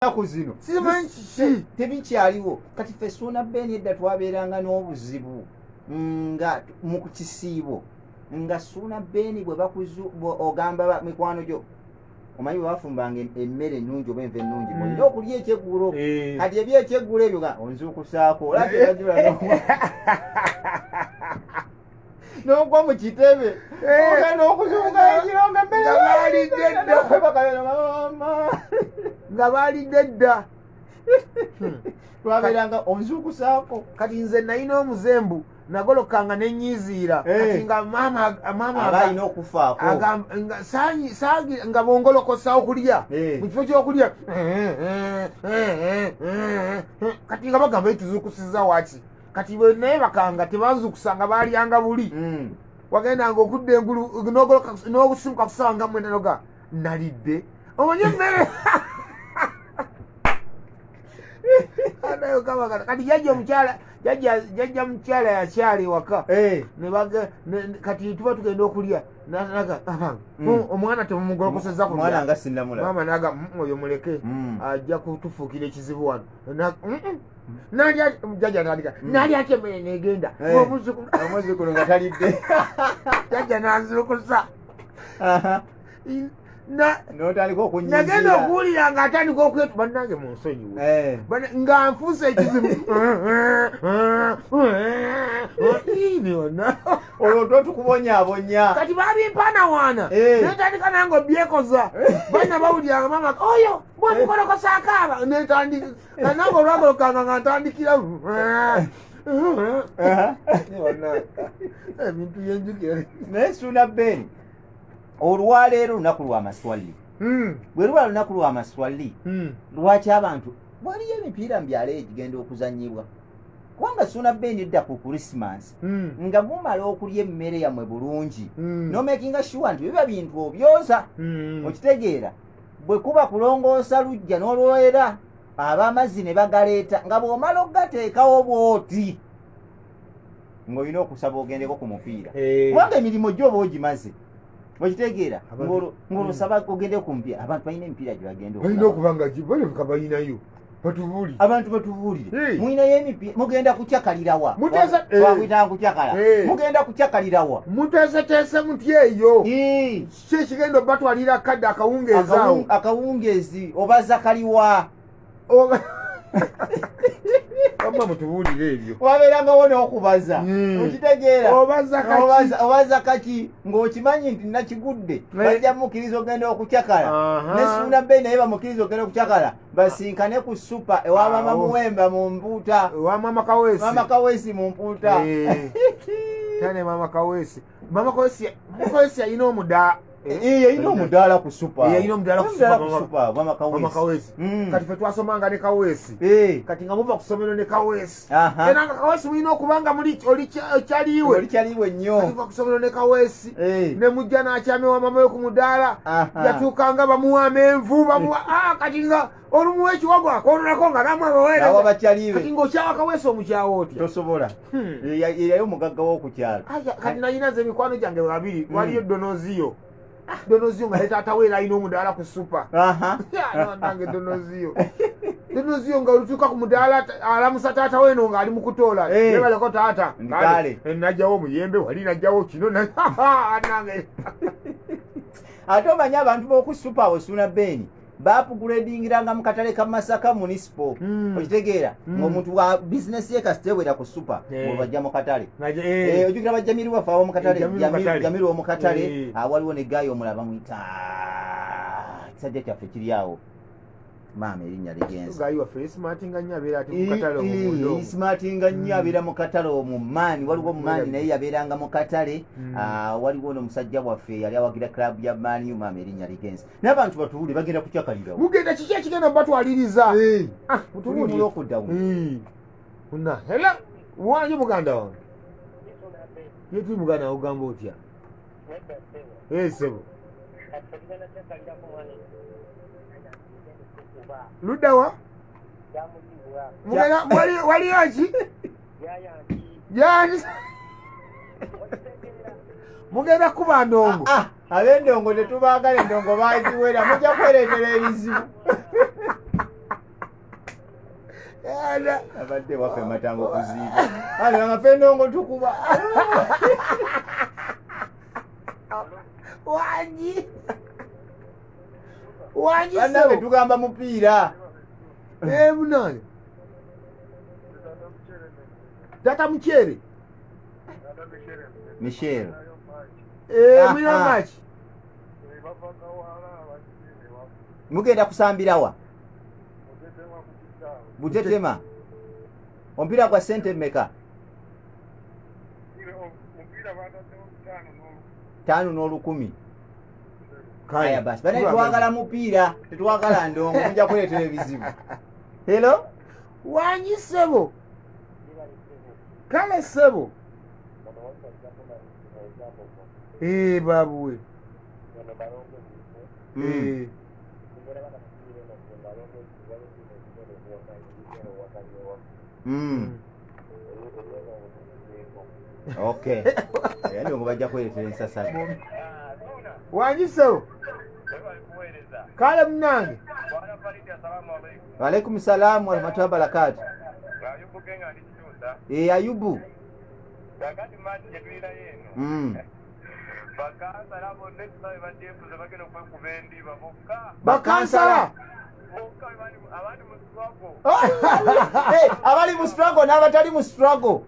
kuzino simanyi tebikyaliwo kati ffe Ssuuna Ben edda twabeeranga n'obuzibu nga mu kisiibo nga Ssuuna Ben bwe ogamba mikwano gyo omanyi bwe bafumbanga emmere ennungi oba enva ennungi olina okulya ekyeggulo kati eby'ekyeggulo ebyo onzuukusaako olatebajula n'ogwa mu kitebe ogenda okuzuuka ekiro nga nga baalidde dda twabeeranga onzuukusaako. Kati nze nalina omuzembu nagolokanga nenyiziira kati nga maama abalina okufaako nga bongolokosa okulya mu kifo ky'okulya kati nga bagamba tuzuukusiza waki kati bwe naye bakanga tebazuukusanga baalyanga buli wagendanga okudda engulu n'okusimuka kusanga mwenda noga nalidde omanye mmere anayo kama kati jajja mukyala yakyali ewaka kati tuba tugenda okulya naga omwana temumugolokoseza ku maama naga oyo muleke ajja kutufuukira ekizibu wano jajja nandika nali ate emmere negenda omuzukulu nga talidde jajja nanzuukusa notandika okunyiizira nagenda okuwulira nga atandika okwetu bannange mu nsonyiwe nga nfuusa ekizibu byonna olwo totukubonyaabonya kati babimpanawaana netandika nange obyekoza bana bawuliranga mama oyo bwamukolokosa akaaba netandika nange olwagolokanga nga ntandikira ebintu byenjukira naye Ssuuna Ben olwaleero lunaku lw'amaswali bwe luba lunaku lw'amaswali lwaki abantu waliyo emipiira mu byalo egigenda okuzanyibwa kubanga Ssuuna Ben edda ku Christmas nga mumala okulya emmere yammwe bulungi nomakinga sure nti biba bintu obyoza okitegeera bwe kuba kulongoosa lujja n'olwera ab'amazzi ne bagaleeta nga bw'omala okugateekawo bw'oti ng'olina okusaba ogendeko ku mupiira kubanga emirimu gy'oba ogimaze okitegeera ng'olosaba ogende ku mupiira abantu balina emipiira gye bagenda balina okuba nga baleka balinayo batubuulire abantu batubuulire mulinayo emipiira mugenda kukyakalirawa twakuyitanga kukyakala mugenda kukyakalirawa muteeseteese mutya eyo ki ekigenda obatwalira kadde akawungeezi awo akawungeezi oba zakaliwa amma mutubuulire ebyo wabeerangawo n'okubaza okitegeera obaza kaki ng'okimanyi nti nakigudde bajja mukkiriza ogenda okukyakala ne Ssuuna Ben naye bamukkiriza ogenda okukyakala basinkane ku supa ewa Maama Muwemba mu mpuuta Maama Kaweesi mu mpuuta tane Maama Kaweesi yalina omudaa yalina omudaala ku supa Maama Kaweesi kati fe twasomanga ne Kaweesi kati nga muva ku ssomero ne Kaweesi era nga Kaweesi mulina okubanga muli olikyaliwe nnyo kati ku ssomero ne Kaweesi ne mujja n'akyama ewa maama we ku mudaala yatuukanga bamuwa amenvu bamuwa kati nga olumuwa ekiwago akoononako nga namwabaweereza kati ng'okyawa Kaweesi omukyawo otya tosobola yali omugagga w'okukyalo kati nayinaze emikwano gyange babiri waliyo Donoziyo nga ne taata we era alina omudaala ku supa nange Donoziyo nga olutuuka ku mudaala alamusa taata we no ng'ali mu kutoola nebaleko taata najjawo omuyembe wali najjawo kino nange ate omanyi abantu b'oku supa awo Ssuuna Ben baapugradingiranga mu katale ka Masaka municipal okitegeera ng'omuntu wa bizinesi ye kasitewera ku supa olwajja mu katale ojjukira bajjamiri waffe abo mu katale jamiri w'omu katale waliwo ne gaayi omulaba muyita kisajja kyaffe kiri awo maama erinnya ligenza gaayi waffe ismartinga nnyo abeera ati mu katale omugundo ismartinga nnyo abeera mu katale omumaani waliwo omumaani naye yabeeranga mu katale waliwo n'omusajja waffe yali awagira club ya maani maama erinnya ligenza naye abantu batuwuli bagenda kukyakalirawo mugenda kiki ekigenda mubatwaliriza mutuwuli okuddawo era wanyi muganda wange yetuli muganda wange ogamba otya sebo luddawa waliyo ki mugenda kuba ndongo ab'endongo tetubaagala endongo baaziwera mujja kwereetera ebizibu abadde waffe matango kuziika ale amafe ndongo tukuba wangi banabe tugamba mupiira munange tata mukyere Michelle mulina maki mugenda kusambirawa Butetema ompira kwa sente meka 5 kaya basi bana twagala mupiira tetwagala ndongo nja kuleetera ebizibu hello wanyi sebo kale sebo babuwe okay yani ngo bajja kweletera ensasali wanyi sebo kale munange wa alaikum salam wa rahmatullahi wa barakatuh Ayubu Kakati mati jetwira yenu. Bakansala bonne tsawe bajefuza bageno kwe kubendi bavuka. Bakansala. Vuka abandi mu struggle. Abali mu struggle n'abatali mu struggle.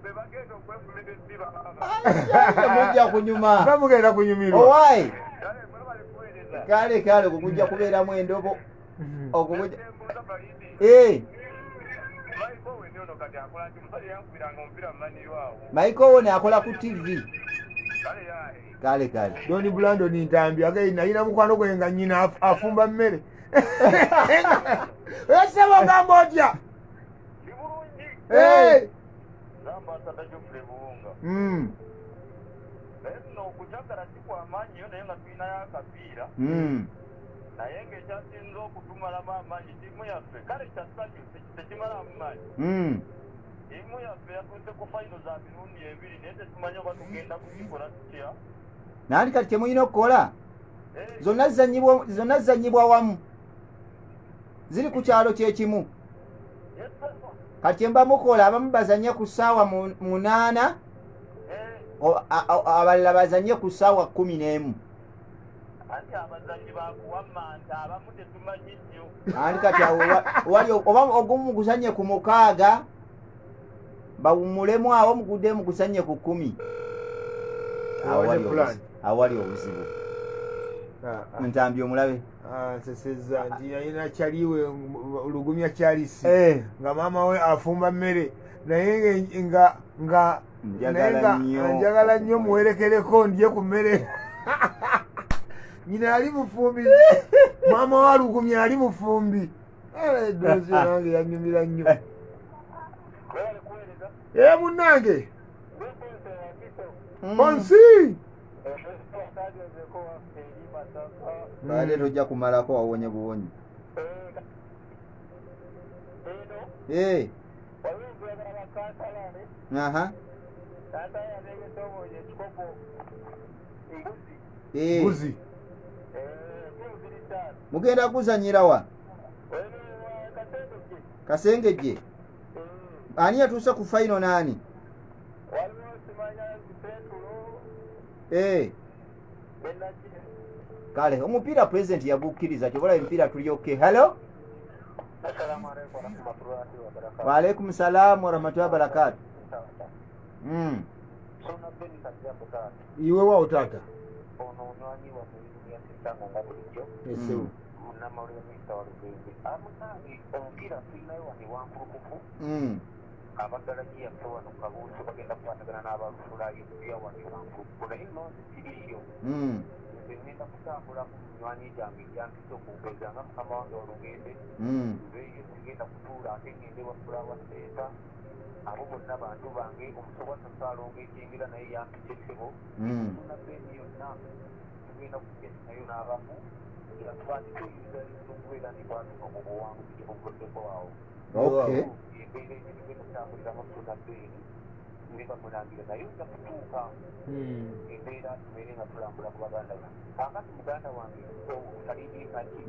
Bebagendo kwe kubendi baba. Mujja kunyuma. Bamugenda kunyumirwa. Owai. Kale kukujja kubeera mu endobo. Okujja. Michael wone akola ku TV. Kale. Doni Blando ni ntambi againa ina mukwano gwenga nyina afumba mmere. Ese bagambotya. Namba tatajufle buunga. Neno kuchakara sikwa amanyi yona yenga twina ya kapira. Na yenge chasinzo kutumala amanyi timu yaffe kale chasanyu tekimala amanyi. Imu yaffe yakwete ku final za mirundi ebiri nende tumanya batugenda kukikola tutya. Nani kati kyemuyina okukola? Zonna zanyibwa wamu. Ziri ku kyalo kyekimu. Kati kyemba mukola abamu bazanye ku ssaawa 8 abalala bazanye ku ssaawa 11. Ati abazanyi bakuwamanta abamu tetumanyi nnyo. Ani kati wali oba ogumu gusanye ku 6 bawumulemu awo mugudde mu kusanye ku 10. Awali obuzibu. Ntambi omulabe. Nseseza nti yalina kyaliwe olugumya kyalisi nga maama we afumba mmere naye nga njagala nnyo muwerekereko ndye ku mmere. Nyina ali mufumbi, maama wa lugumya ali mufumbi. Edozi nange yanyumira nnyo. Munange Ponsi baade tojja kumalako wawonye buwonyi. Mbuzi mugenda kuzanyira wa Kasengejje. Ani yatuuse ku final nani? Kale omupiira president yagukkiriza kyobola empiira tulyoke. Hello. Assalamu alaykum wa rahmatullahi wa barakatuh. Wa alaykum salam wa rahmatullahi wa barakatuh. Sona beni kajambo tata. Iwe wa utata. Ono unwani wa mwini ya sitanga ngabulijo. Yesu. Mnama ule mista wa lugenzi. Amunani omupiira tulinayo wani wankurukufu. Abagalaji yafewa nukabuuso bagenda kukwatagana n'abalufulayo bya wani wankurukufu. Naye nonzi siriyo. Ngenda kutambula mu minywanyi gyange gyampisa okumpeza nga mukama wange olugende. Beeyo sigenda kutuula ate ngende wafulawa seeta. Abo bonna bantu bange omusobo tasalonga ekyengera naye yampisa essebo. Tunabeeni yonna tugenda kugenda nayo n'abamu era twandikuyiriza okubeera nibwatuka mu buwanguzi obukoddeko awo. Okay. Embeera eziri genda kutambuliramu tunabeeni ndiba munangira naye nja kutuuka embeera tubeere nga tulambula ku baganda ba kakati muganda wange kalidiikaki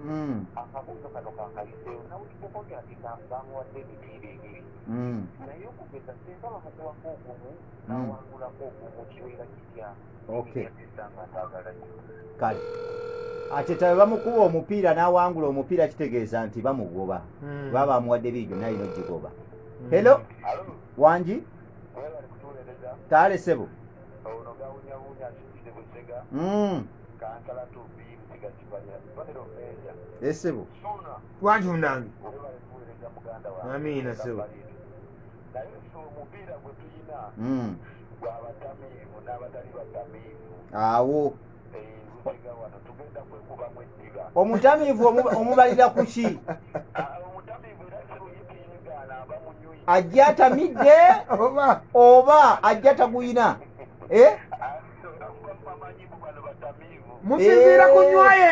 akabuuzo kano kankaliseewo nawulideko nti bamuwadde emipiira ebiri naye okugeza singa bamukubako ogumu nawangulako ogumu kibeera kitya esanga ntaagala nnyo kale ate tabe bamukuba omupiira n'awangula omupiira kitegeeza nti bamugoba baba bamuwadde biijo nalina ogigoba. Hello Wanji kale sebo ono gawunyawunya akitide busega kansala tubi musiga kibanya bonero meja esebo Wanji munange kuweereza muganda wa amina sebo naye omupiira gwe tuyina gw'abatamiivu n'abatali batamiivu awo busega wano tugenda kwekubamу eddiba omutamiivu omubalira ku ki omutamiivu era siruyitiingaana aba munyuyi ajja atamidde oba ajja taguyina musinziira kunywaye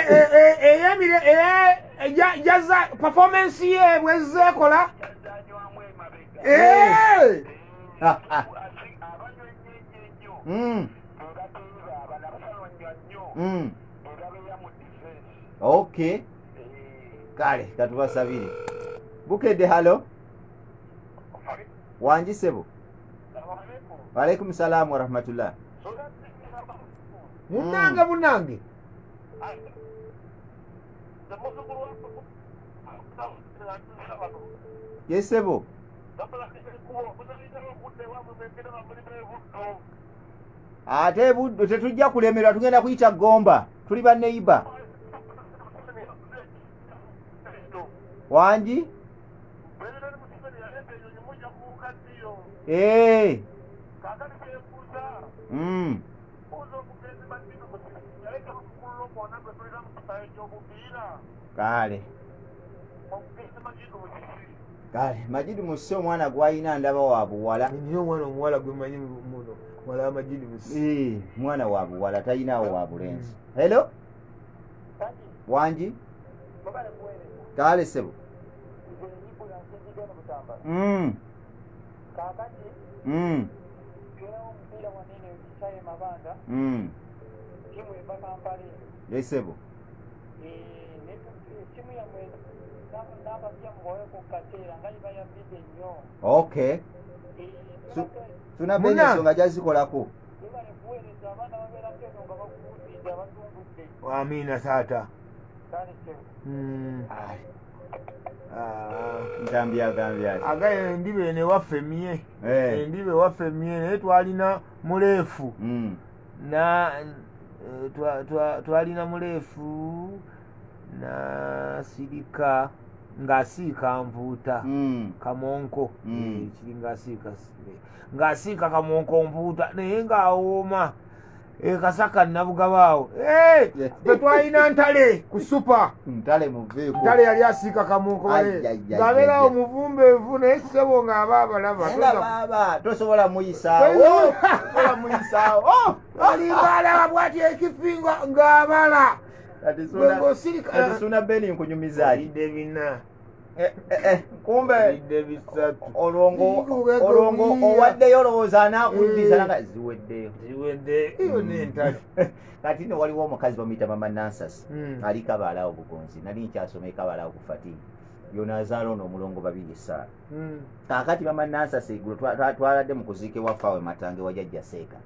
jaza performance ye bwezeekola okay kale katubasabire bukedde. Halo Wanji sebo Walaikum salam wa rahmatullah munange yesebo ate buddo tetujja kulemerwa tugenda kuyita Gomba tuli baneiba Wanji kale Majidu Musi omwana gwayina ndaba wa buwala niyo omwana omuwala gwe manyi muno wala Majidu Musi mwana wa buwala tayinawo wa bulenzi. Hello Wanji kale sebo yesebo okay tunabenya ensonga jazikolako amina taata ngambya agaye endibe ene waffe mye endibe waffe mye naye twalina muleefu na twalina muleefu na sirika ngasiika mpuuta kamonko kiri ngasiika kamonko mpuuta naye ng'awooma kasaka nabugabaawo twalina ntale ku supa ntale muveeko ntale yali asiika kamonko ng'abeerawo muvumbeevu naye sebo ng'aba abalaba tosobola muyisaawo olingaalaba bwati ekifinga ng'abala suna beni nkunyumizaji bina kumbe olongo owaddeyo olowooza anakuddiza nanga ziwedde iyo nentale kati no waliwo omukazi bamuyita mama Nansas ali Kabaalawo Bugonzi nali nkyasoma Kabaalawo ku Fati yonazaala ono omulongo babiri esaala kakati mama Nansas eggulo twaladde mu kuziika ewaffe Matange wa jjajja Seeka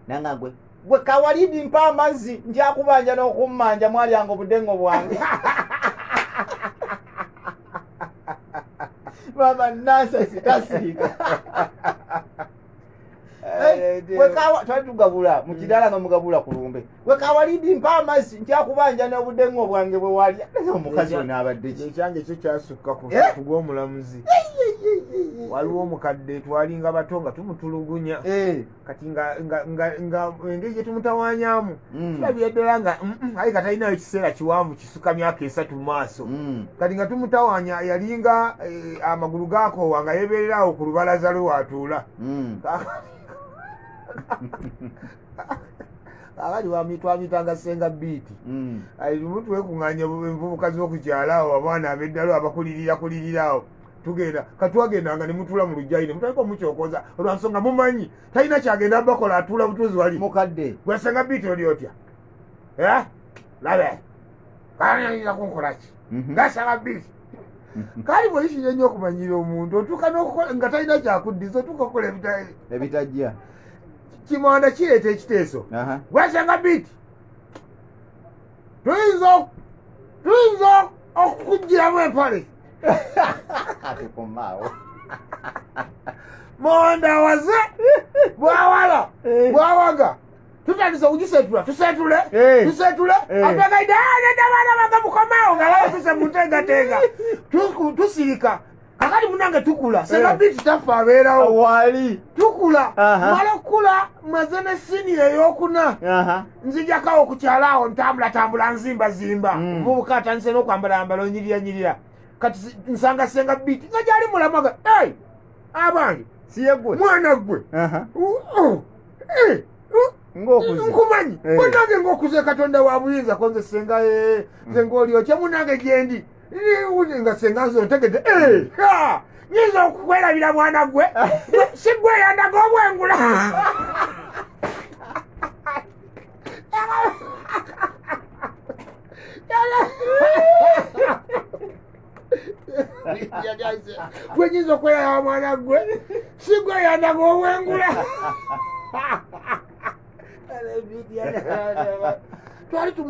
nanga gwe Kawalidi mpa amazzi njakubanja n'okummanja mwalyanga obudengo bwange mama Nansas tasirika twatugabula mu kidaala nga mugabula ku lumbe gwe Kawalidi mpa amazzi njakubanja n'obudengo bwange bwe walya omukazi ono abadde ki ekyange ekyo kyasukka ku gw'omulamuzi waliwo omukadde twalinga bato nga tumutulugunya kati nga engeri gye tumutawanyamu tulabye ddala nga aye katalinayo ekiseera kiwanvu kisuka myaka 3 mu maaso kati nga tumutawanya yalinga amagulu gakoowa nga yeebererawo ku lubalaza lwe watuula abali twamuyitanga Senga Biiti lumu twekunganya envubuka z'okukyala awo abaana ab'eddalo abakulirirakulirirawo tugenda katwagendanga ne mutula mu lujjaine mutaliko mukyokoza olwansonga mumanyi talina kyagenda bakola atula butuzi wali mukadde gwesenga biiti oli otya labe kanayinza kunkolaki ngasanga biiti kali bweyisire nnyo okumanyira omuntu otuuka n'okukola nga talina kyakuddiza otuuka okukola ebitajja kimanda kireeta ekiteeso gwesenga biiti tuyinza okukugiramu empale monda waze bwawala bwawaga tutandise okugisetula tusetule apagaide abaana baga mukomao ngalawo tuse mutegatenga tusirika kakati munange tukula senga biti tafa abeerawo wali tukula mala okukula maze ne sini eyokuna nzijakawo okukyalaawo ntambula nzimba mubuka atandise n'okwambala onyirira kati nsanga senga biti nga gyali mulamaga abange siyegwe mwana gwe nkumanyi munange ng'okuze katonda wa buyinza konze senga nze ng'oli otya munange gyendi nga senga nze otegedde nyinza okukwerabira mwana gwe si gwe yandaga obwengula gwe nyinza okwerabira mwana gwe si gwe yandaga obwengula twali